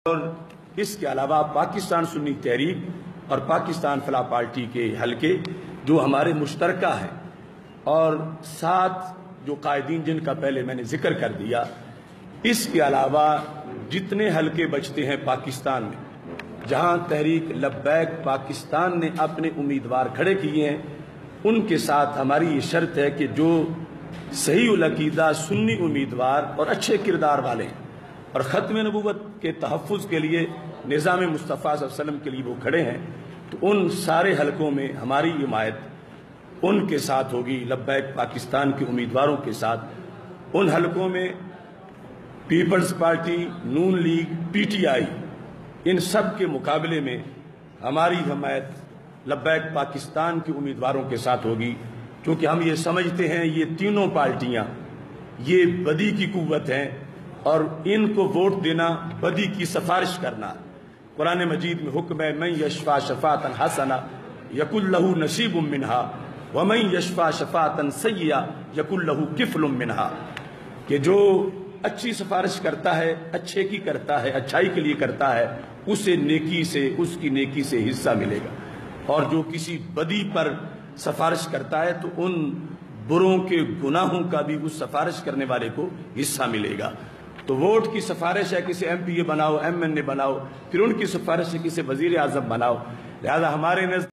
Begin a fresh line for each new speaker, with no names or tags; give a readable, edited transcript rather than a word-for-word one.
اور اس کے علاوہ پاکستان سنی تحریک اور پاکستان فلاح پارٹی کے حلقے جو ہمارے مشترکہ ہیں، اور 7 جو قائدین جن کا پہلے میں نے ذکر کر دیا، اس کے علاوہ جتنے حلقے بچتے ہیں پاکستان میں جہاں تحریک لبیک پاکستان نے اپنے امیدوار کھڑے کیے ہیں، ان کے ساتھ ہماری یہ شرط ہے کہ جو صحیح العقیدہ سنی امیدوار اور اچھے کردار والے ہیں اور ختم نبوت کے تحفظ کے لیے نظام مصطفیٰ صلی اللہ علیہ وسلم کے لیے وہ کھڑے ہیں، تو ان سارے حلقوں میں ہماری حمایت ان کے ساتھ ہوگی، لبیک پاکستان کے امیدواروں کے ساتھ۔ ان حلقوں میں Peoples Party, Noon League, P T I, ان سب کے مقابلے میں ہماری حمایت لبیک پاکستان کے امیدواروں کے ساتھ ہوگی، کیونکہ ہم یہ سمجھتے ہیں یہ تینوں پارٹیاں یہ بدی کی قوت ہیں اور ان کو ووٹ دینا بدی کی سفارش کرنا۔ قرآن مجید میں حکم ہے من یشفع شفاعۃ حسنہ یکن لہ نصیب منہا ومن یشفع شفاعۃ سیئہ یکن لہ کفل منہا، کہ جو اچھی سفارش کرتا ہے، اچھے کی کرتا ہے، اچھائی کے لیے کرتا ہے، اسے نیکی سے، اس کی نیکی سے حصہ ملے گا، اور جو کسی بدی پر سفارش کرتا ہے تو ان بروں کے گناہوں کا بھی اس سفارش کرنے والے کو حصہ ملے گا۔ تو ووٹ کی سفارش ہے کسی ایم پی اے بناؤ، ایم این اے بناؤ، پھر ان کی سفارش ہے کسی وزیر اعظم بناؤ، لہذا ہمارے نزد